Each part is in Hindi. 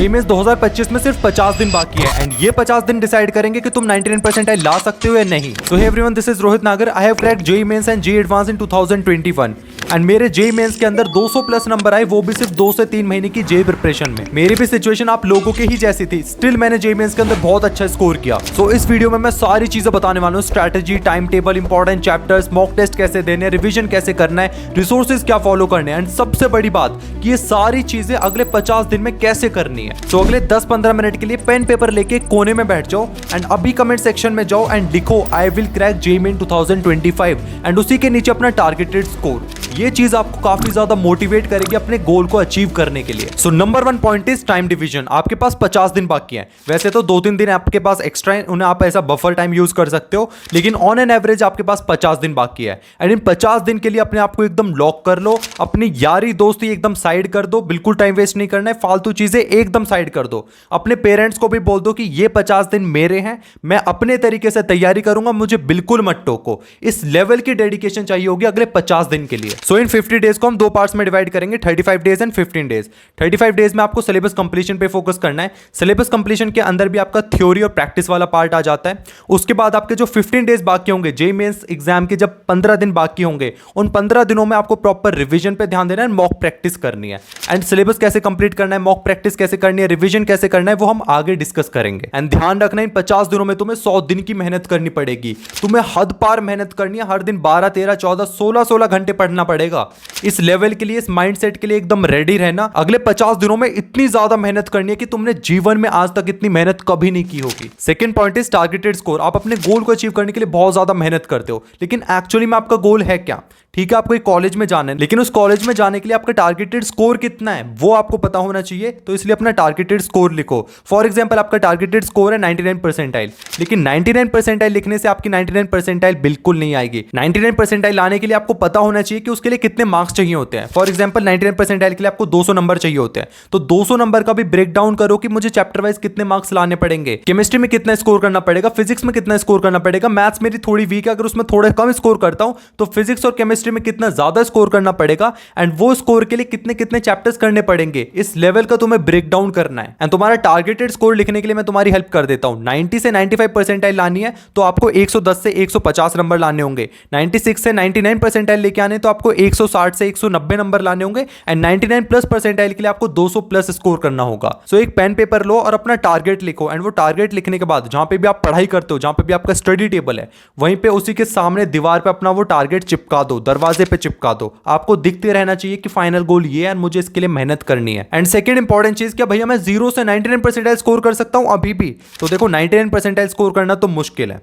जेईई मेंस 2025 में सिर्फ 50 दिन बाकी है एंड ये 50 दिन डिसाइड करेंगे कि तुम 99 परसेंटाइल ला सकते हो या नहीं। So hey everyone, this is Rohit Nagar. I have cracked JEE mains and JEE advance in 2021 and मेरे जेईई मेंस के अंदर 200 प्लस नंबर आए, वो भी सिर्फ 2 से 3 महीने की जेईई प्रिपरेशन में। मेरी भी सिचुएशन आप लोगों के ही जैसी थी, स्टिल मैंने जेईई मेंस के अंदर बहुत अच्छा स्कोर किया। सो इस वीडियो में मैं सारी चीजें बताने वाला हूँ, strategy, time table, important chapters, mock test कैसे देने, रिविजन कैसे करना है, रिसोर्सेज क्या फॉलो करने हैं एंड सबसे बड़ी बात कि ये सारी चीजें अगले 50 दिन में कैसे करनी है। सो अगले 10-15 मिनट के लिए पेन पेपर लेके कोने में बैठ जाओ एंड अभी कमेंट सेक्शन में जाओ एंड लिखो I will crack JEE mains 2025 and उसी के नीचे अपना टारगेटेड स्कोर। ये चीज आपको काफी ज्यादा मोटिवेट करेगी अपने गोल को अचीव करने के लिए। So number 1 point is time division. आपके पास 50 दिन बाकी हैं। वैसे तो 2-3 दिन आपके पास एक्स्ट्रा है, उन्हें आप ऐसा बफर टाइम यूज कर सकते हो, लेकिन ऑन एन एवरेज आपके पास 50 दिन बाकी है एंड इन 50 दिन के लिए अपने आप को एकदम लॉक कर लो। अपनी यारी दोस्ती एकदम साइड कर दो, बिल्कुल टाइम वेस्ट नहीं करना है, फालतू चीजें एकदम साइड कर दो। अपने पेरेंट्स को भी बोल दो कि ये 50 दिन मेरे हैं, मैं अपने तरीके से तैयारी करूंगा, मुझे बिल्कुल मत टोको। इस लेवल की डेडिकेशन चाहिए होगी अगले 50 दिन के लिए। सो इन 50 डेज को हम 2 पार्ट्स में डिवाइड करेंगे, 35 डेज एंड 15 डेज। 35 डेज में आपको सिलेबस कंप्लीशन पे फोकस करना है। सिलेबस कंप्लीशन के अंदर भी आपका थ्योरी और प्रैक्टिस वाला पार्ट आ जाता है। उसके बाद आपके जो 15 डेज बाकी होंगे, जेईई मेंस एग्जाम के जब 15 दिन बाकी होंगे, उन 15 दिनों में आपको प्रॉपर रिवीजन पे ध्यान देना है, मॉक प्रैक्टिस करनी है एंड सिलेबस कैसे कंप्लीट करना है, मॉक प्रैक्टिस कैसे करनी है, रिवीजन कैसे करना है, वो हम आगे डिस्कस करेंगे। एंड ध्यान रखना, इन 50 दिनों में तुम्हें 100 दिन की मेहनत करनी पड़ेगी। तुम्हें हद पार मेहनत करनी है, हर दिन 12, 13, 14, 16 घंटे पढ़ना पड़ेगा। इस लेवल के लिए, इस माइंडसेट के लिए एकदम रेडी रहना। अगले 50 दिनों में इतनी ज्यादा मेहनत करनी है कि तुमने जीवन में आज तक इतनी मेहनत कभी नहीं की होगी। Second point is targeted score. आप अपने गोल को अचीव करने के लिए बहुत ज्यादा मेहनत करते हो, लेकिन एक्चुअली में आपका गोल है क्या? ठीक है, आपको एक कॉलेज में जाना है, लेकिन उस कॉलेज में जाने के लिए आपका टारगेटेड स्कोर कितना है वो आपको पता होना चाहिए। तो इसलिए अपना टारगेटेड स्कोर लिखो। फॉर एग्जांपल, आपका टारगेटेड स्कोर है 99 परसेंटाइल, लेकिन 99 परसेंटाइल लिखने से आपकी 99 परसेंटाइल बिल्कुल नहीं आएगी। 99 परसेंटाइल लाने के लिए आपको पता होना चाहिए कि उसके लिए कितने मार्क्स चाहिए होते हैं। फॉर एग्जांपल, 99 परसेंटाइल के लिए आपको 200 नंबर चाहिए होते हैं, तो 200 नंबर का भी ब्रेक डाउन करो कि मुझे चैप्टर वाइज कितने मार्क्स लाने पड़ेंगे, केमिस्ट्री में कितना स्कोर करना पड़ेगा, फिजिक्स में कितना स्कोर करना पड़ेगा, मैथ्स मेरी थोड़ी वीक है, अगर उसमें थोड़ा कम स्कोर करता हूं तो फिजिक्स और केमिस्ट्री में कितना ज्यादा स्कोर करना पड़ेगा एंड वो स्कोर के लिए कितने कितने चैप्टर्स करने पड़ेंगे। इस लेवल का तुम्हें ब्रेक डाउन करना है एंड तुम्हारा टारगेटेड स्कोर लिखने के लिए मैं तुम्हारी हेल्प कर देता हूं। 90 से 95 परसेंटाइल लानी है तो आपको 110 से 150 नंबर लाने होंगे। 96 से 99 परसेंटाइल लेके आने तो आपको 160 से 190 नंबर लाने होंगे एंड 99 प्लस परसेंटाइल के लिए आपको 200 प्लस स्कोर करना होगा। सो एक पेन पेपर लो और अपना टारगेट लिखो एंड वो टारगेट लिखने के बाद जहां पे भी आप पढ़ाई करते हो, जहां पे भी आपका स्टडी टेबल है, वहीं पे उसी के सामने दीवार पे अपना वो टारगेट चिपका दो, दरवाजे पे चिपका दो। आपको दिखते रहना चाहिए कि फाइनल गोल ये है, मुझे इसके लिए मेहनत करनी है। एंड सेकंड इंपॉर्टेंट चीज, क्या भैया मैं 0 से 99 परसेंटाइल स्कोर कर सकता हूं अभी भी? तो देखो, 99 परसेंटाइल स्कोर करना तो मुश्किल है,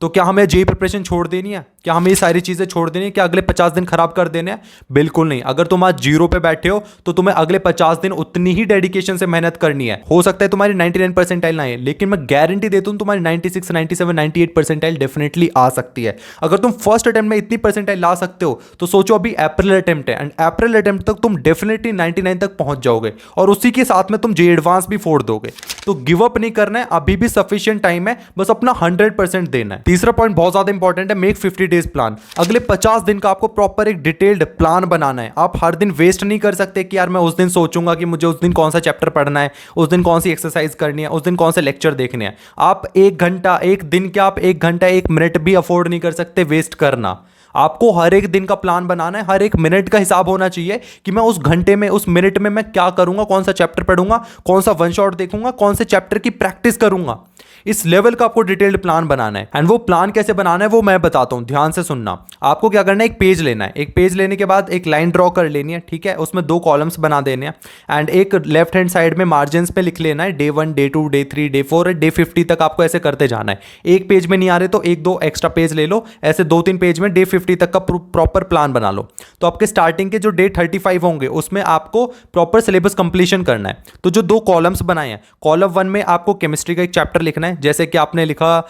तो क्या हमें जेईई प्रिपरेशन छोड़ देनी है? क्या हमें ये सारी चीजें छोड़ देनी है? क्या अगले 50 दिन खराब कर देने हैं? बिल्कुल नहीं। अगर तुम आज 0 पे बैठे हो तो तुम्हें अगले 50 दिन उतनी ही डेडिकेशन से मेहनत करनी है। हो सकता है तुम्हारी 99 परसेंटाइल ना आए, लेकिन मैं गारंटी देता हूं तुम्हारी 96, 97, 98 परसेंटाइल डेफिनेटली आ सकती है। अगर तुम फर्स्ट अटेम्प्ट में इतनी परसेंटाइल ला सकते हो तो सोचो, अभी अप्रैल अटेम्प्ट है एंड अप्रैल अटेम्प्ट तक तुम डेफिनेटली 99 तक पहुंच जाओगे और उसी के साथ में तुम जेईई एडवांस भी फोड़ दोगे। तो गिव अप नहीं करना है, अभी भी सफिशिएंट टाइम है, बस अपना 100% देना है। तीसरा पॉइंट बहुत ज्यादा इंपॉर्टेंट है, मेक 50 डेज प्लान। अगले 50 दिन का आपको प्रॉपर एक डिटेल्ड प्लान बनाना है। आप हर दिन वेस्ट नहीं कर सकते कि यार मैं उस दिन सोचूंगा कि मुझे उस दिन कौन सा चैप्टर पढ़ना है, उस दिन कौन सी एक्सरसाइज करनी है, उस दिन कौन से लेक्चर देखने हैं। आप 1 घंटा, एक दिन के आप 1 घंटा 1 मिनट भी अफोर्ड नहीं कर सकते वेस्ट करना। आपको हर एक दिन का प्लान बनाना है, हर एक मिनट का हिसाब होना चाहिए कि मैं उस घंटे में, उस मिनट में मैं क्या करूंगा, कौन सा चैप्टर पढ़ूंगा, कौन सा वन शॉट देखूंगा, कौन से चैप्टर की प्रैक्टिस करूंगा। इस लेवल का आपको डिटेल्ड प्लान बनाना है एंड वो प्लान कैसे बनाना है वो मैं बताता हूं, ध्यान से सुनना। आपको क्या करना है, एक पेज लेना है। एक पेज लेने के बाद एक लाइन ड्रॉ कर लेनी है, ठीक है, उसमें 2 कॉलम्स बना देने हैं एंड एक लेफ्ट हैंड साइड में मार्जिन पे लिख लेना है डे 1, डे 2, डे 3, डे 4 और डे 50 तक आपको ऐसे करते जाना है। एक पेज में नहीं आ रहे तो 1-2 एक्स्ट्रा पेज ले लो, ऐसे 2-3 पेज में डे 50 तक का प्रॉपर प्लान बना लो। तो आपके स्टार्टिंग के जो डे 35 होंगे उसमें आपको प्रॉपर सिलेबस कंप्लीशन करना है। तो जो 2 कॉलम्स बनाए हैं, कॉलम 1 में आपको केमिस्ट्री का एक चैप्टर लिखना है, जैसे कि आपने लिखा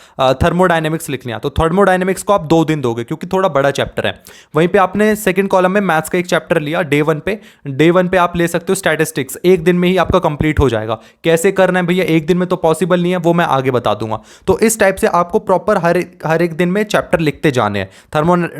थर्मोडायनेमिक्स लिख लिया, तो थर्मोडायनेमिक्स को आप 2 दिन दोगे क्योंकि थोड़ा बड़ा चैप्टर है। वहीं पे आपने सेकंड कॉलम में मैथ्स का एक चैप्टर लिया डे 1 पे। डे 1 पे आप ले सकते हो स्टैटिस्टिक्स, 1 दिन में ही आपका कंप्लीट हो जाएगा। कैसे करना है भैया, 1 दिन में तो पॉसिबल नहीं है, वो मैं आगे बता दूंगा। तो इस टाइप से आपको प्रॉपर हर एक दिन में चैप्टर लिखते जाने हैं।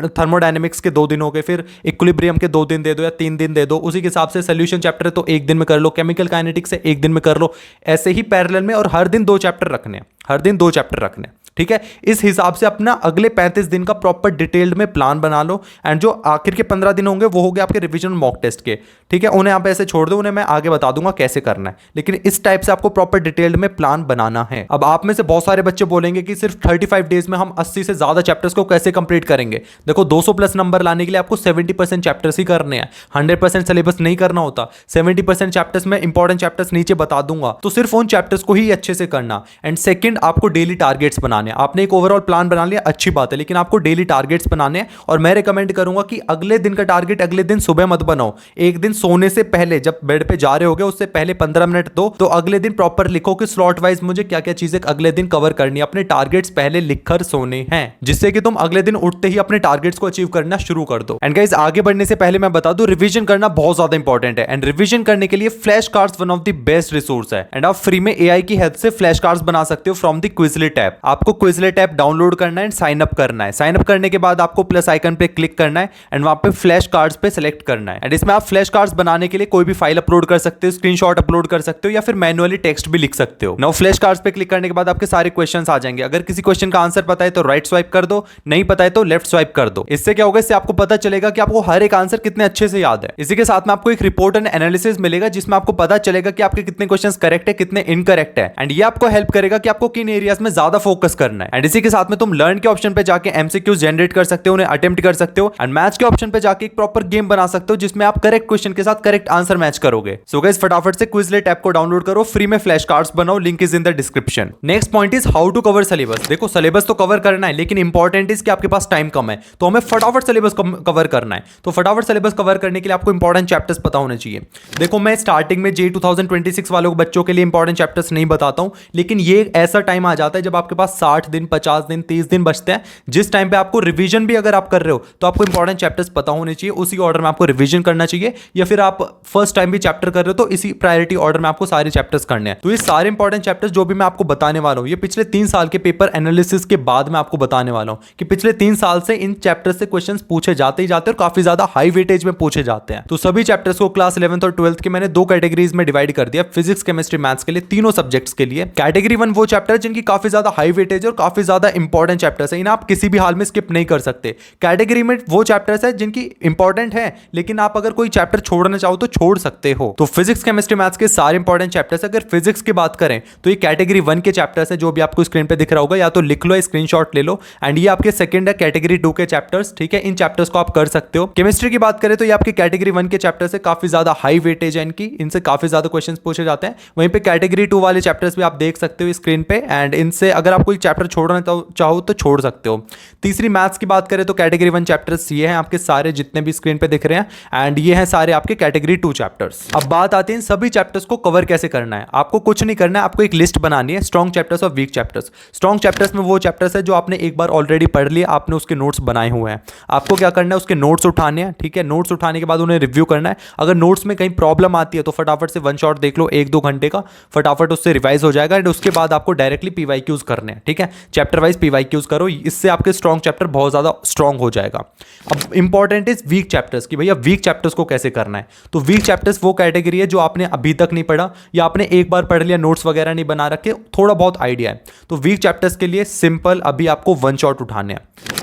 थर्मोडायनेमिक्स के 2 दिन हो गए, फिर इक्विलिब्रियम के 2 दिन दे दो या 3 दिन दे दो, उसी के हिसाब से सोल्यूशन चैप्टर है तो 1 दिन में कर लो, केमिकल काइनेटिक्स है 1 दिन में कर लो, ऐसे ही पैरेलल में, और हर दिन 2 चैप्टर रखने हैं, हर दिन 2 चैप्टर रखने हैं, ठीक है। इस हिसाब से अपना अगले 35 दिन का प्रॉपर डिटेल्ड में प्लान बना लो, एंड जो आखिर के 15 दिन होंगे वो हो गए आपके रिवीजन मॉक टेस्ट के, ठीक है। उन्हें आप ऐसे छोड़ दो, उन्हें मैं आगे बता दूंगा कैसे करना है, लेकिन इस टाइप से आपको प्रॉपर डिटेल्ड में प्लान बनाना है। अब आप में से बहुत सारे बच्चे बोलेंगे कि सिर्फ 35 डेज में हम 80 से ज्यादा चैप्टर्स को कैसे कंप्लीट करेंगे। देखो 200 प्लस नंबर लाने के लिए आपको 70% चैप्टर्स ही करने हैं, 100% सिलेबस नहीं करना होता। 70% चैप्टर्स में इंपॉर्टेंट चैप्टर्स नीचे बता दूंगा, तो सिर्फ उन चैप्टर्स को ही अच्छे से करना। एंड सेकंड, आपको डेली टारगेट्स बनाने। आपने एक ओवरऑल प्लान बना लिया, अच्छी बात है, लेकिन आपको डेली टारगेट्स बनाने हैं, और मैं रिकमेंड करूंगा कि अगले दिन का टारगेट अगले दिन सुबह मत बनाओ, एक दिन सोने से पहले, जब बेड पे जा रहे होगे उससे पहले 15 मिनट दो, तो अगले दिन प्रॉपर लिखो कि स्लॉट वाइज मुझे क्या क्या चीजें अगले दिन कवर करनी है। अपने टारगेट्स पहले लिखकर सोने हैं, जिससे कि तुम अगले दिन उठते ही अपने टारगेट्स को अचीव करना शुरू कर दो। एंड गाइस, आगे बढ़ने से पहले मैं बता दूं, रिवीजन करना बहुत ज्यादा इंपॉर्टेंट है, एंड रिवीजन करने के लिए flash cards one of the best resource है। एंड आप फ्री में एआई की हेल्प से फ्लैश कार्ड्स बना सकते हो फ्रॉम द क्विजलेट ऐप। आपको क्विजलेट ऐप डाउनलोड करना है, साइन अप करना है। साइन अप करने के बाद आपको प्लस आइकन पे क्लिक करना है, एंड वहां पे फ्लैश कार्ड्स पे सेलेक्ट करना है। एंड इसमें आप फ्लैश कार्ड्स बनाने के लिए कोई भी फाइल अपलोड कर सकते हो, स्क्रीनशॉट अपलोड कर सकते हो, या फिर मैन्युअली टेक्स्ट भी लिख सकते हो। नाउ फ्लैश कार्ड्स पे क्लिक करने के बाद आपके सारे क्वेश्चंस आ जाएंगे। अगर किसी क्वेश्चन का आंसर पता है तो राइट स्वाइप कर दो, नहीं पता है तो लेफ्ट स्वाइप कर दो। इससे क्या होगा, इससे आपको पता चलेगा कि आपको हर एक आंसर कितने अच्छे से याद है। इसी के साथ में आपको एक रिपोर्ट एंड एनालिसिस मिलेगा, जिसमें आपको पता चलेगा कि आपके कितने क्वेश्चंस करेक्ट है, कितने इनकरेक्ट है, एंड ये आपको हेल्प करेगा कि आपको किन एरियाज में ज्यादा फोकस करना है। एंड इसी के साथ में तुम लर्न के ऑप्शन पे जाके एमसीक्यूज जनरेट कर सकते हो, उन्हें अटेम्प्ट कर सकते हो, एंड मैच के ऑप्शन पे जाके एक प्रॉपर गेम बना सकते हो, जिसमें आप करेक्ट क्वेश्चन के साथ करेक्ट आंसर मैच करोगे। सो गाइस, फटाफट से क्विजलेट ऐप को डाउनलोड करो, फ्री में फ्लैश कार्ड्स बनाओ, link is in the description. Next point is how to cover syllabus. देखो सिलेबस तो कवर करना है, लेकिन इंपॉर्टेंट इज कि आपके पास टाइम कम है, तो हमें फटाफट सिलेबस कवर करना है। तो फटाफट सिलेबस कवर करने के लिए आपको इंपॉर्टेंट चैप्टर्स पता होने चाहिए। देखो मैं स्टार्टिंग में जे 2026 वालों बच्चों के लिए इंपॉर्टेंट चैप्टर्स नहीं बताता हूं, लेकिन ये ऐसा टाइम आ जाता है जब आपके पास 60 दिन, 50 दिन, 30 दिन बचते हैं, जिस टाइम पे आपको रिवीजन भी अगर आप कर रहे हो तो आपको इंपॉर्टेंट चैप्टर्स पता होने चाहिए, उसी ऑर्डर में आपको रिवीजन करना चाहिए, या फिर आप फर्स्ट टाइम भी चैप्टर कर रहे हो तो इसी प्रायोरिटी ऑर्डर में आपको सारे चैप्टर्स करने हैं। तो ये सारे इंपॉर्टेंट चैप्टर्स जो भी मैं आपको बताने वाला हूं, ये पिछले 3 साल के पेपर एनालिसिस के बाद मैं आपको बताने वाला हूं कि पिछले 3 साल से इन चैप्टर्स से क्वेश्चंस पूछे जाते ही जाते हैं, और काफी ज्यादा हाई वेटेज में पूछे जाते हैं। तो सभी चैप्टर्स को क्लास 11th और 12th के मैंने 2 कैटेगरीज में डिवाइड कर दिया, फिजिक्स, केमिस्ट्री, मैथ्स के लिए, तीनों सब्जेक्ट्स के लिए। कैटेगरी 1 वो चैप्टर जिनकी काफी ज्यादा हाई वेटेज और काफी ज्यादा इंपॉर्टेंट चैप्टर्स है, इन्हें आप किसी भी हाल में स्किप नहीं कर सकते। कैटेगरी में वो चैप्टर्स है जिनकी इंपॉर्टेंट है, लेकिन आप अगर कोई चैप्टर छोड़ना चाहो तो छोड़ सकते हो। तो फिजिक्स, केमिस्ट्री, मैथ्स के सारे इंपॉर्टेंट चैप्टर्स। अगर फिजिक्स की बात करें तो ये कैटेगरी 1 के चैप्टर्स है, जो भी आपको स्क्रीन पे दिख रहा होगा, या तो लिख लो, स्क्रीनशॉट ले लो। एंड ये आपके सेकंड है कैटेगरी 2 के चैप्टर्स, ठीक है, इन चैप्टर्स को आप कर सकते हो। केमिस्ट्री की बात करें तो ये आपके कैटेगरी 1 के चैप्टर्स है, काफी ज्यादा हाई वेटेज है इनकी, इनसे काफी ज्यादा क्वेश्चंस पूछे जाते हैं। वहीं पे कैटेगरी 2 वाले चैप्टर्स भी आप देख सकते हो स्क्रीन पे, एंड इनसे अगर आप कोई चैप्टर छोड़ना चाहो तो छोड़ सकते हो। तीसरी मैथ्स की बात करें तो कैटेगरी 1 चैप्टर्स ये हैं आपके सारे जितने भी स्क्रीन पे दिख रहे हैं, एंड ये हैं सारे आपके कैटेगरी 2 चैप्टर्स। अब बात आती है सभी चैप्टर्स को कवर कैसे करना है। आपको कुछ नहीं करना है, आपको एक लिस्ट बनानी है, स्ट्रॉन्ग चैप्टर्स और वीक चैप्टर्स। स्ट्रॉन्ग चैप्टर्स में वो चैप्टर्स है जो आपने एक बार ऑलरेडी पढ़ लिया, आपने उसके नोट्स बनाए हुए हैं। आपको क्या करना है, उसके नोट्स उठाने हैं, ठीक है। नोट्स उठाने के बाद उन्हें रिव्यू करना है। अगर नोट्स में कहीं प्रॉब्लम आती है तो फटाफट से वन शॉट देख लो, 1-2 घंटे का, फटाफट उससे रिवाइज हो जाएगा। एंड उसके बाद आपको डायरेक्टली पीवाईक्यूज करने हैं, ठीक है। चैप्टर वाइज पीवाईक्यूज करो, इससे आपके स्ट्रॉन्ग चैप्टर बहुत ज्यादा स्ट्रॉन्ग हो जाएगा। अब इंपॉर्टेंट इज वीक चैप्टर्स की, भैया वीक चैप्टर्स को कैसे करना है। तो वीक चैप्टर्स वो कैटेगरी है जो आपने अभी तक नहीं पढ़ा, या आपने एक बार पढ़ लिया, नोट्स वगैरह नहीं बना रखे, थोड़ा बहुत आइडिया है। तो वीक चैप्टर्स के लिए सिंपल अभी आपको वन शॉट उठाने हैं।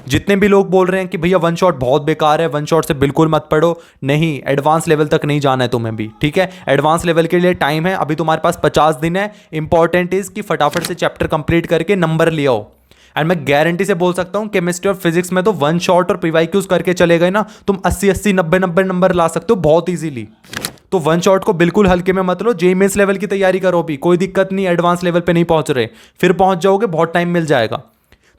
जितने भी लोग बोल रहे हैं कि भैया वन शॉट बहुत बेकार है, वन शॉट से बिल्कुल मत पढ़ो, नहीं, एडवांस लेवल तक नहीं जाना है तुम्हें भी, ठीक है। एडवांस लेवल के लिए टाइम है, अभी तुम्हारे पास 50 दिन है। इंपॉर्टेंट इज कि फटाफट से चैप्टर कंप्लीट करके नंबर ले आओ। एंड मैं गारंटी से बोल सकता हूं केमिस्ट्री और फिजिक्स में तो वन शॉट और पीवाईक्यूज करके चले गए ना, तुम 80-80, 90-90 नंबर ला सकते हो बहुत इजीली। तो वन शॉट को बिल्कुल हल्के में मत लो, जेईई मेंस लेवल की तैयारी करो भी, कोई दिक्कत नहीं, एडवांस लेवल पे नहीं पहुंच रहे, फिर पहुंच जाओगे, बहुत टाइम मिल जाएगा।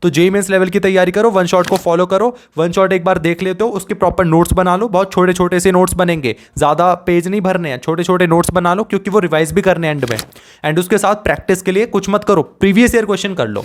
तो जेईई मेंस लेवल की तैयारी करो, वन शॉट को फॉलो करो। वन शॉट एक बार देख लेते हो, उसके प्रॉपर नोट्स बना लो, बहुत छोटे छोटे से नोट्स बनेंगे, ज़्यादा पेज नहीं भरने हैं, छोटे छोटे नोट्स बना लो, क्योंकि वो रिवाइज भी करने एंड में। एंड उसके साथ प्रैक्टिस के लिए कुछ मत करो, प्रीवियस ईयर क्वेश्चन कर लो।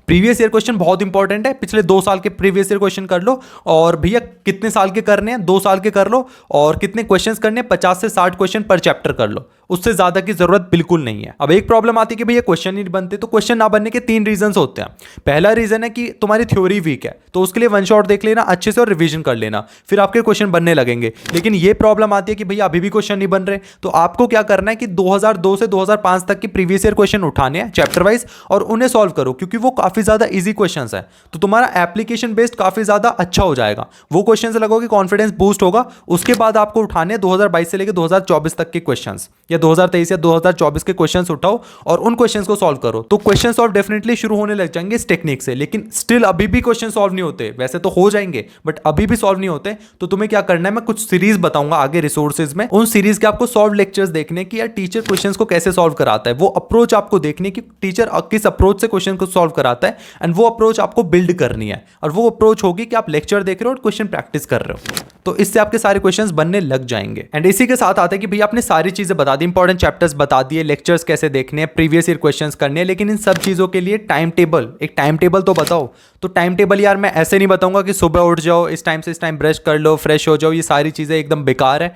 प्रीवियस ईयर क्वेश्चन बहुत इंपॉर्टेंट है, पिछले 2 साल के प्रीवियस ईयर क्वेश्चन कर लो। और भैया कितने साल के करने हैं, 2 साल के कर लो। और कितने क्वेश्चंस करने हैं, 50 से 60 क्वेश्चन पर चैप्टर कर लो। उससे ज्यादा की जरूरत बिल्कुल नहीं है। अब एक प्रॉब्लम आती है कि भैया क्वेश्चन नहीं बनते, तो क्वेश्चन ना बनने के 3 रीजन होते हैं। पहला रीजन है कि तुम्हारी थ्योरी वीक है, तो उसके लिए वन शॉट देख लेना अच्छे से और रिवीजन कर लेना, फिर आपके क्वेश्चन बनने लगेंगे। लेकिन ये प्रॉब्लम आती है कि भैया अभी भी क्वेश्चन नहीं बन रहे, तो आपको क्या करना है कि 2002 से 2005 तक के प्रीवियस ईयर क्वेश्चन उठाने हैं चैप्टर वाइज और उन्हें सॉल्व करो, क्योंकि वो काफी ज्यादा इजी क्वेश्चंस है। तो तुम्हारा एप्लीकेशन बेस्ड काफी ज्यादा अच्छा हो जाएगा, वो क्वेश्चन से लगोगे कॉन्फिडेंस बूस्ट होगा। उसके बाद आपको उठाने 2022 से लेकर 2024 तक के क्वेश्चंस, या 2023 या 2024 के क्वेश्चंस उठाओ और उन क्वेश्चंस को सॉल्व करो। तो क्वेश्चन सॉल्व डेफिनेटली शुरू होने लग जाएंगे इस टेक्निक से। लेकिन स्टिल अभी भी क्वेश्चन सॉल्व नहीं होते, वैसे तो हो जाएंगे बट अभी भी सॉल्व नहीं होते। तो तुम्हें क्या करना है, मैं कुछ सीरीज बताऊंगा आगे रिसोर्सेज में, उन सीरीज के आपको सॉल्व लेक्चर्स देखने की, या टीचर क्वेश्चंस को कैसे सॉल्व कराता है, वो अप्रोच आपको देखने की, टीचर किस अप्रोच से क्वेश्चन को सॉल्व कराता है, एंड वो अप्रोच आपको बिल्ड करनी है। और वो अप्रोच होगी कि आप लेक्चर देख रहे हो और क्वेश्चन प्रैक्टिस कर रहे हो, तो इससे आपके सारे क्वेश्चंस बनने लग जाएंगे। एंड इसी के साथ आता है कि भैया आपने सारी चीजें बता दी, इंपॉर्टेंट चैप्टर्स बता दिए, लेक्चर्स कैसे देखने हैं, प्रीवियस ईयर क्वेश्चंस करने हैं, लेकिन इन सब चीजों के लिए टाइम टेबल, एक टाइम टेबल तो बताओ। तो टाइम टेबल यार मैं ऐसे नहीं बताऊंगा कि सुबह उठ जाओ, इस टाइम से इस टाइम ब्रश कर लो, फ्रेश हो जाओ, ये सारी चीजें एकदम बेकार है,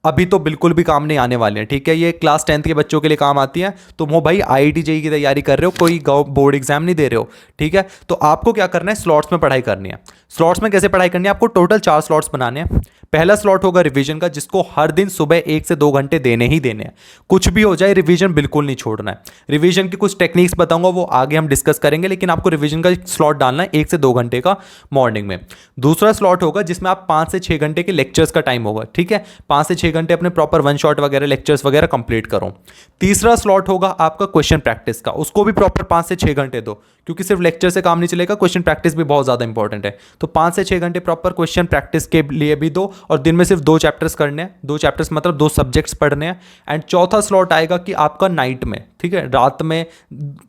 अभी तो बिल्कुल भी काम नहीं आने वाले हैं। ठीक है, ये क्लास 10th के बच्चों के लिए काम आती है। तुम हो भाई IIT JEE की तैयारी कर रहे हो, कोई बोर्ड एग्जाम नहीं दे रहे हो, ठीक है, तो आपको क्या करना है, स्लॉट्स में पढ़ाई करनी है। स्लॉट्स में कैसे पढ़ाई करनी है, आपको टोटल 4 स्लॉट्स बनाने हैं। पहला स्लॉट होगा रिवीजन का, जिसको हर दिन सुबह 1 से 2 घंटे देने ही देने हैं, कुछ भी हो जाए रिवीजन बिल्कुल नहीं छोड़ना है। रिवीजन की कुछ टेक्निक्स बताऊंगा, वो आगे हम डिस्कस करेंगे, लेकिन आपको रिवीजन का स्लॉट डालना है 1 से 2 घंटे का मॉर्निंग में। दूसरा स्लॉट होगा जिसमें आप 5 से 6 घंटे के लेक्चर्स का टाइम होगा, ठीक है, 5 से 6 घंटे अपने प्रॉपर वन शॉट वगैरह लेक्चर्स वगैरह कंप्लीट करो। तीसरा स्लॉट होगा आपका क्वेश्चन प्रैक्टिस का, उसको भी प्रॉपर 5 से 6 घंटे दो, क्योंकि सिर्फ लेक्चर से काम नहीं चलेगा, क्वेश्चन प्रैक्टिस भी बहुत ज्यादा इंपॉर्टेंट है। तो 5 से 6 घंटे प्रॉपर क्वेश्चन प्रैक्टिस के लिए भी दो, और दिन में सिर्फ 2 चैप्टर्स करने हैं, 2 चैप्टर्स मतलब 2 सब्जेक्ट्स पढ़ने हैं। एंड चौथा स्लॉट आएगा कि आपका नाइट में, ठीक है, रात में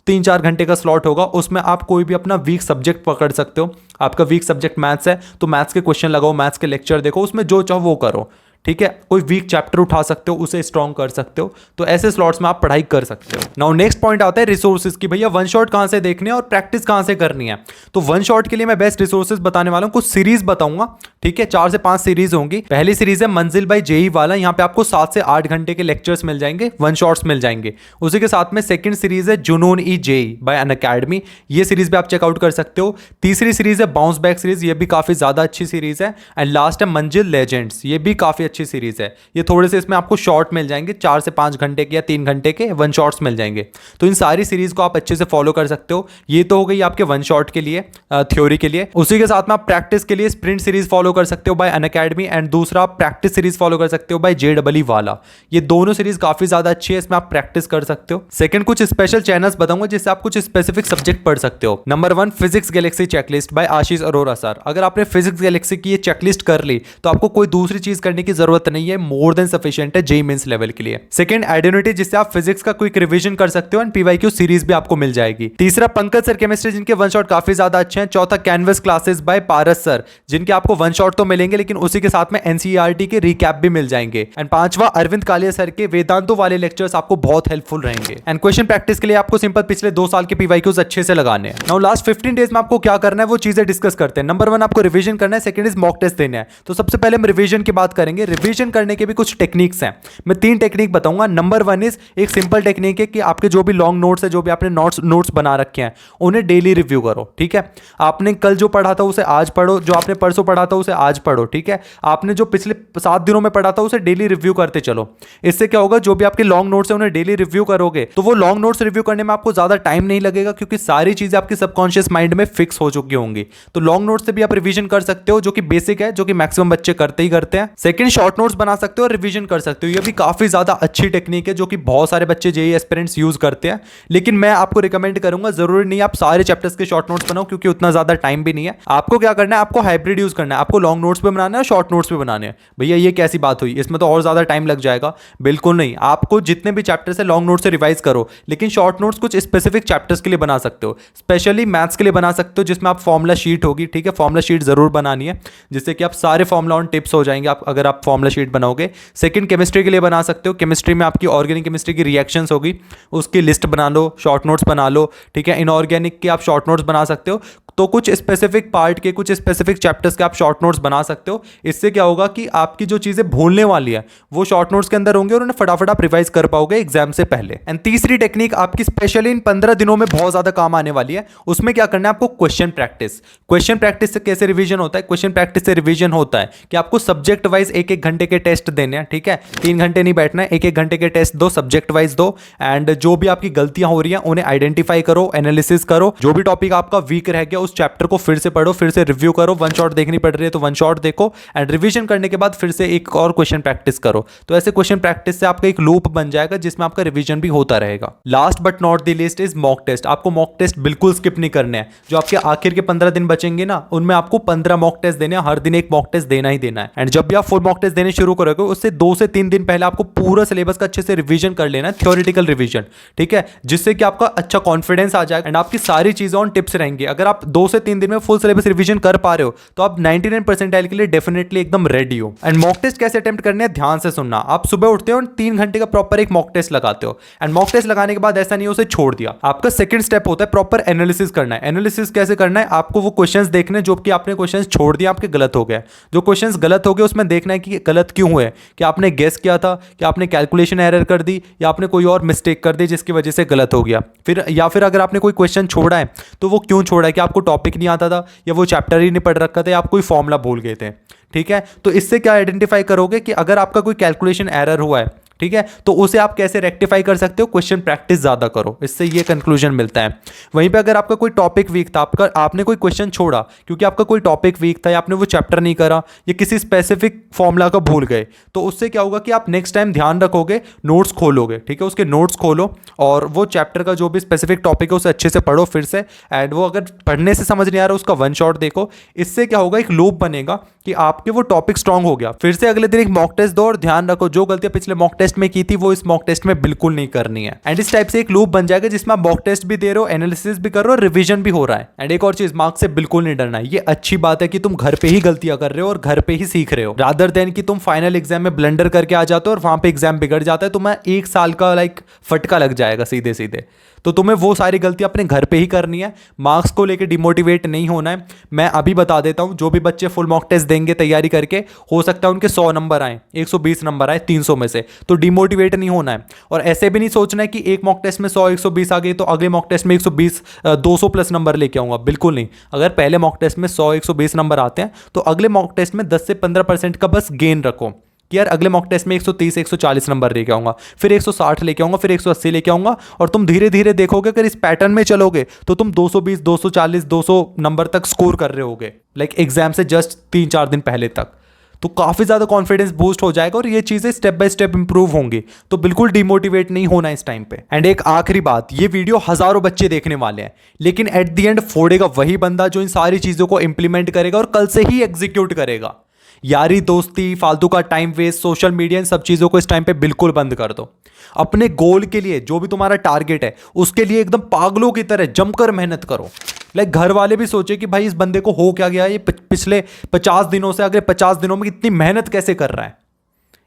3-4 घंटे का स्लॉट होगा, उसमें आप कोई भी अपना वीक सब्जेक्ट पकड़ सकते हो। आपका वीक सब्जेक्ट मैथ्स है तो मैथ्स के क्वेश्चन लगाओ, मैथ्स के लेक्चर देखो, उसमें जो चाहो वो करो, ठीक है। कोई वीक चैप्टर उठा सकते हो, उसे स्ट्रॉन्ग कर सकते हो। तो ऐसे स्लॉट्स में आप पढ़ाई कर सकते हो। नाउ नेक्स्ट पॉइंट आता है रिसोर्सेज की, भैया वन शॉट कहां से देखने हैं और प्रैक्टिस कहां से करनी है। तो वन शॉट के लिए मैं बेस्ट रिसोर्सेज बताने वाला हूं, कुछ सीरीज बताऊंगा, ठीक है, 4 से 5 सीरीज होंगी। पहली सीरीज है मंजिल बाय JEE वाला, यहाँ पे आपको 7 से 8 घंटे के लेक्चर्स मिल जाएंगे, वन शॉट्स मिल जाएंगे। उसी के साथ में सेकंड सीरीज है जुनून ई JEE बाय अनअकैडमी, ये सीरीज भी आप चेकआउट कर सकते हो। तीसरी सीरीज है बाउंस बैक सीरीज, ये भी काफी ज्यादा अच्छी सीरीज है। एंड लास्ट है मंजिल लेजेंड्स, ये भी काफी अच्छी सीरीज है। ये थोड़े से इसमें आपको शॉर्ट मिल जाएंगे, 4 से 5 घंटे के या 3 घंटे के वन शॉट्स मिल जाएंगे। तो इन सारी सीरीज को आप अच्छे से फॉलो कर सकते हो। ये तो हो गई आपके वन शॉट के लिए, थ्योरी के लिए। उसी के साथ में आप प्रैक्टिस के लिए स्प्रिंट सीरीज फॉलो कर सकते हो बाय अनअकैडमी, एंड दूसरा आप प्रैक्टिस सीरीज फॉलो कर सकते हो बाय JEE वाला। ये दोनों सीरीज काफी ज्यादा अच्छी है, इसमें आप प्रैक्टिस कर सकते हो। सेकंड, कुछ स्पेशल चैनल्स बताऊंगा जिससे आप कुछ स्पेसिफिक सब्जेक्ट पढ़ सकते हो। Number 1 physics galaxy checklist by Ashish Arora sir. अगर आपने फिजिक्स गैलेक्सी की ये चेकलिस्ट कर ली तो आपको कोई दूसरी चीज करने की जरूरत नहीं है, मोर देन सफिशिएंट है JEE मेंस लेवल के लिए। सेकंड, आइडेंटिटी, जिससे आप फिजिक्स का क्विक रिवीजन कर सकते हो, एंड PYQ सीरीज भी आपको मिल जाएगी। तीसरा, पंकज सर केमिस्ट्री, जिनके वन शॉट काफी ज्यादा अच्छे हैं। चौथा, कैनवस क्लासेस बाय पारस सर, जिनके आपको वन शॉट तो मिलेंगे लेकिन उसी के साथ में NCERT के रिकैप भी मिल जाएंगे। एंड पांचवा, अरविंद कालिया सर के वेदांतो वाले लेक्चर्स आपको बहुत हेल्पफुल रहेंगे। एंड क्वेश्चन प्रैक्टिस के लिए आपको सिंपल पिछले 2 साल के PYQs अच्छे से लगाने हैं। नाउ लास्ट 15 डेज में आपको क्या करना है वो चीजें डिस्कस करते हैं। नंबर 1 आपको रिवीजन करना है, सेकंड इज मॉक टेस्ट देना है। तो सबसे पहले हम रिवीजन की बात करेंगे। रिवीजन करने के भी कुछ टेक्निक्स हैं, मैं 3 टेक्निक बताऊंगा। नंबर 1 इज एक सिंपल टेक्निक है कि आपके जो भी लॉन्ग नोट्स है, जो भी आपने नोट्स बना रखे हैं, उन्हें डेली रिव्यू करो, ठीक है। आपने कल जो पढ़ा था उसे आज पढ़ो, जो आपने परसों पढ़ा था उसे आज पढ़ो, ठीक है। आपने जो पिछले 7 दिनों में पढ़ा था उसे डेली रिव्यू करते चलो। इससे क्या होगा, जो भी आपके लॉन्ग नोट्स है उन्हें डेली रिव्यू करोगे तो वो लॉन्ग नोट्स रिव्यू करने में आपको ज्यादा टाइम नहीं लगेगा, क्योंकि सारी चीजें आपके सबकॉन्शियस माइंड में फिक्स हो चुकी होंगी। तो लॉन्ग नोट्स से भी आप रिवीजन कर सकते हो, जो कि बेसिक है, जो कि मैक्सिमम बच्चे करते ही करते हैं। सेकंड, शॉर्ट नोट्स बना सकते हो और रिवीजन कर सकते हो। ये भी काफी ज्यादा अच्छी टेक्निक है, जो कि बहुत सारे बच्चे JEE एस्पिरेंट्स यूज करते हैं। लेकिन मैं आपको रिकमेंड करूंगा, जरूरी नहीं आप सारे चैप्टर्स के शॉर्ट नोट्स बनाओ, क्योंकि उतना ज्यादा टाइम भी नहीं है। आपको क्या करना है, आपको हाइब्रिड यूज करना है। आपको लॉन्ग नोट्स पे बनाना है, शॉर्ट नोट्स पे बनाने हैं। भैया ये कैसी बात हुई, इसमें तो और ज्यादा टाइम लग जाएगा। बिल्कुल नहीं, आपको जितने भी चैप्टर्स है लॉन्ग नोट्स से रिवाइज करो, लेकिन शॉर्ट नोट्स कुछ स्पेसिफिक चैप्टर्स के लिए बना सकते हो। स्पेशली मैथ्स के लिए बना सकते हो, जिसमें आप फॉर्मुला शीट होगी, ठीक है, फॉर्मुला शीट जरूर बनानी है, जिससे कि आप सारे फॉर्मुला ऑन टिप्स हो जाएंगे। आप अगर आप फॉर्मूला शीट बनाओगे। सेकंड, केमिस्ट्री के लिए बना सकते हो। केमिस्ट्री में आपकी ऑर्गेनिक केमिस्ट्री की रिएक्शंस होगी, उसकी लिस्ट बना लो, शॉर्ट नोट्स बना लो, ठीक है। इनऑर्गेनिक के आप शॉर्ट नोट्स बना सकते हो। तो कुछ स्पेसिफिक पार्ट के, कुछ स्पेसिफिक चैप्टर्स के आप शॉर्ट नोट्स बना सकते हो। इससे क्या होगा कि आपकी जो चीज़ें भूलने वाली है वो शॉर्ट नोट्स के अंदर होंगे और उन्हें फटाफट आप रिवाइज कर पाओगे एग्जाम से पहले। एंड तीसरी टेक्निक आपकी स्पेशली इन 15 दिनों में बहुत ज़्यादा काम आने वाली है। उसमें क्या करना है आपको, क्वेश्चन प्रैक्टिस। क्वेश्चन प्रैक्टिस से कैसे रिवीजन होता है? क्वेश्चन प्रैक्टिस से रिवीजन होता है कि आपको सब्जेक्ट वाइज एक एक घंटे के टेस्ट देने हैं, ठीक है। 3 घंटे नहीं बैठना है, एक एक घंटे के टेस्ट दो, सब्जेक्ट वाइज दो। एंड जो भी आपकी गलतियां हो रही हैं उन्हें आइडेंटिफाई करो, एनालिसिस करो। जो भी टॉपिक आपका वीक रह गया उस चैप्टर को फिर से पढ़ो, फिर से रिव्यू करो। वन शॉट देखनी पड़ रही है तो वन शॉट देखो, एंड रिवीजन करने के बाद फिर से एक और क्वेश्चन प्रैक्टिस करो। तो ऐसे क्वेश्चन प्रैक्टिस से आपका एक लूप बन जाएगा जिसमें आपका रिवीजन भी होता रहेगा। Last but not the least is mock test. आपको मॉक टेस्ट बिल्कुल स्किप नहीं करने हैं। जो आपके आखिर के 15 दिन बचेंगे ना, उनमें आपको 15 मॉक टेस्ट देने हैं। हर दिन एक मॉक टेस्ट देना ही देना है। एंड जब भी आप फुल मॉक टेस्ट देने शुरू करोगे उससे 2 से 3 दिन पहले आपको पूरा सिलेबस का अच्छे से रिवीजन कर लेना है, थ्योरेटिकल रिवीजन, ठीक है, जिससे कि आपका अच्छा कॉन्फिडेंस आ जाएगा एंड आपकी सारी चीजें ऑन टिप्स रहेंगी। अगर आप 2 से 3 दिन में फुल सिलेबस रिवीजन कर पा रहे हो तो आप 99 परसेंटाइल के लिए डेफिनेटली एकदम रेडी हो। एंड मॉक टेस्ट कैसे अटेम्प्ट करने हैं, ध्यान से सुनना। आप सुबह उठते हो और 3 घंटे का प्रॉपर एक मॉक टेस्ट लगाते हो। एंड मॉक टेस्ट लगाने के बाद ऐसा नहीं उसे छोड़ दिया। आपका सेकंड स्टेप होता है प्रॉपर एनालिसिस करना है। एनालिसिस कैसे करना है, आपको वो क्वेश्चंस देखने जो कि आपने क्वेश्चंस छोड़ दिए, आपके गलत हो गए। जो क्वेश्चंस गलत हो गए उसमें देखना है कि गलत क्यों हुए, कि आपने गेस किया था, कि आपने कैलकुलेशन एरर कर दी, या आपने कोई और मिस्टेक कर दी जिसकी वजह से गलत हो गया। फिर या फिर अगर आपने कोई क्वेश्चन छोड़ा है तो वो क्यों छोड़ा है, कि आपको टॉपिक नहीं आता था, या वो चैप्टर ही नहीं पढ़ रखा था, या आप कोई फॉर्मूला भूल गए थे, ठीक है। तो इससे क्या आइडेंटिफाई करोगे कि अगर आपका कोई कैलकुलेशन एरर हुआ है, ठीक है, तो उसे आप कैसे रेक्टिफाई कर सकते हो, क्वेश्चन प्रैक्टिस ज्यादा करो, इससे ये कंक्लूजन मिलता है। वहीं पे अगर आपका कोई टॉपिक वीक था, आपने कोई क्वेश्चन छोड़ा क्योंकि आपका कोई टॉपिक वीक था, या आपने वो चैप्टर नहीं करा, या किसी स्पेसिफिक फॉर्मूला का भूल गए, तो उससे क्या होगा कि आप नेक्स्ट टाइम ध्यान रखोगे, नोट्स खोलोगे, ठीक है, उसके नोट्स खोलो और वो चैप्टर का जो भी स्पेसिफिक टॉपिक है उसे अच्छे से पढ़ो फिर से। एंड वो अगर पढ़ने से समझ नहीं आ रहा उसका वन शॉट देखो। इससे क्या होगा, एक लूप बनेगा कि आपके वो टॉपिक स्ट्रांग हो गया। फिर से अगले दिन एक मॉक टेस्ट दो और ध्यान रखो जो गलतियां पिछले मॉक टेस्ट में की थी वो इस मॉक टेस्ट में बिल्कुल नहीं करनी है। एंड इस टाइप से एक लूप बन जाएगा जिसमें आप मॉक टेस्ट भी दे रहे हो, एनालिसिस भी कर रहे हो, रिवीजन भी हो रहा है। एंड एक और चीज, मार्क्स से बिल्कुल नहीं डरना है। ये अच्छी बात है कि तुम घर पे ही गलतियां कर रहे हो और घर पे ही सीख रहे हो, रादर देन कि तुम फाइनल एग्जाम में ब्लंडर करके आ जाते हो और वहां पे एग्जाम बिगड़ जाता है, तुम्हें 1 साल का फटका लग जाएगा सीधे सीधे। तो तुम्हें वो सारी गलतियां अपने घर पे ही करनी है। मार्क्स को लेकर डिमोटिवेट नहीं होना है। मैं अभी बता देता हूं, जो भी बच्चे फुल मॉक टेस्ट देंगे तैयारी करके, हो सकता है उनके 100 नंबर आए, 120 नंबर आए 300 में से, तो डिमोटिवेट नहीं होना है। और ऐसे भी नहीं सोचना है कि एक मॉक टेस्ट में 100 120 आ गई तो अगले मॉक टेस्ट में 120 200 प्लस नंबर लेके आऊंगा, बिल्कुल नहीं। अगर पहले मॉक टेस्ट में 100 120 नंबर आते हैं तो अगले मॉक टेस्ट में 10 से 15% का बस गेन रखो कि यार अगले मॉक टेस्ट में 130 140 नंबर लेके आऊंगा, फिर 160 लेके आऊंगा, फिर 180 लेके आऊंगा। और तुम धीरे धीरे देखोगे अगर इस पैटर्न में चलोगे तो तुम 220 240 200 नंबर तक स्कोर कर रहे होगे, एग्जाम से जस्ट 3-4 दिन पहले तक। तो काफ़ी ज़्यादा कॉन्फिडेंस बूस्ट हो जाएगा और ये चीज़ें स्टेप बाय स्टेप इंप्रूव होंगी। तो बिल्कुल डिमोटिवेट नहीं होना इस टाइम पे। एंड एक आखिरी बात, ये वीडियो हज़ारों बच्चे देखने वाले हैं, लेकिन एट द एंड फोड़ेगा वही बंदा जो इन सारी चीज़ों को इंप्लीमेंट करेगा और कल से ही एग्जीक्यूट करेगा। यारी दोस्ती, फालतू का टाइम वेस्ट, सोशल मीडिया, इन सब चीज़ों को इस टाइम पे बिल्कुल बंद कर दो। अपने गोल के लिए, जो भी तुम्हारा टारगेट है उसके लिए एकदम पागलों की तरह जमकर मेहनत करो। घर वाले भी सोचे कि भाई इस बंदे को हो क्या गया, ये पिछले 50 दिनों से अगले 50 दिनों में इतनी मेहनत कैसे कर रहा है।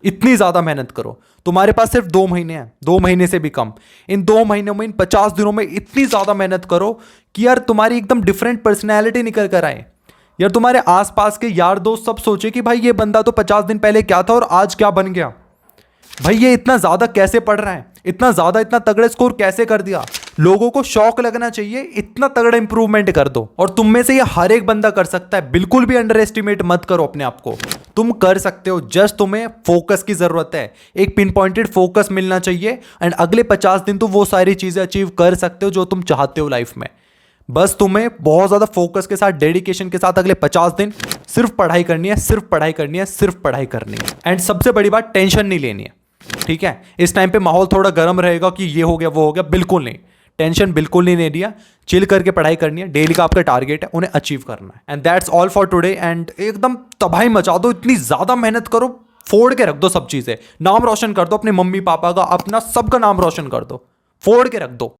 इतनी ज़्यादा मेहनत करो। तुम्हारे पास सिर्फ 2 महीने हैं, 2 महीने से भी कम। इन 2 महीनों में, इन 50 दिनों में इतनी ज़्यादा मेहनत करो कि यार तुम्हारी एकदम डिफरेंट पर्सनैलिटी निकल कर आए। यार तुम्हारे आसपास के यार दोस्त सब सोचे कि भाई ये बंदा तो 50 दिन पहले क्या था और आज क्या बन गया। भाई ये इतना ज़्यादा कैसे पढ़ रहा है, इतना ज़्यादा, इतना तगड़े स्कोर कैसे कर दिया। लोगों को शौक लगना चाहिए, इतना तगड़ा इंप्रूवमेंट कर दो। और तुम में से ये हर एक बंदा कर सकता है। बिल्कुल भी अंडर एस्टिमेट मत करो अपने आप को, तुम कर सकते हो। जस्ट तुम्हें फोकस की जरूरत है, एक पिन पॉइंटेड फोकस मिलना चाहिए। एंड अगले 50 दिन तुम वो सारी चीजें अचीव कर सकते हो जो तुम चाहते हो लाइफ में। बस तुम्हें बहुत ज़्यादा फोकस के साथ, डेडिकेशन के साथ अगले 50 दिन सिर्फ पढ़ाई करनी है, सिर्फ पढ़ाई करनी है, सिर्फ पढ़ाई करनी है। एंड सबसे बड़ी बात, टेंशन नहीं लेनी है, ठीक है। इस टाइम पे माहौल थोड़ा गर्म रहेगा कि ये हो गया वो हो गया, बिल्कुल नहीं, टेंशन बिल्कुल नहीं लेनी है। चिल करके पढ़ाई करनी है। डेली का आपका टारगेट है, उन्हें अचीव करना है। And that's all for today. And एकदम तबाही मचा दो, इतनी ज़्यादा मेहनत करो, फोड़ के रख दो सब चीज़ें। नाम रोशन कर दो अपने मम्मी पापा का, अपना सबका नाम रोशन कर दो, फोड़ के रख दो।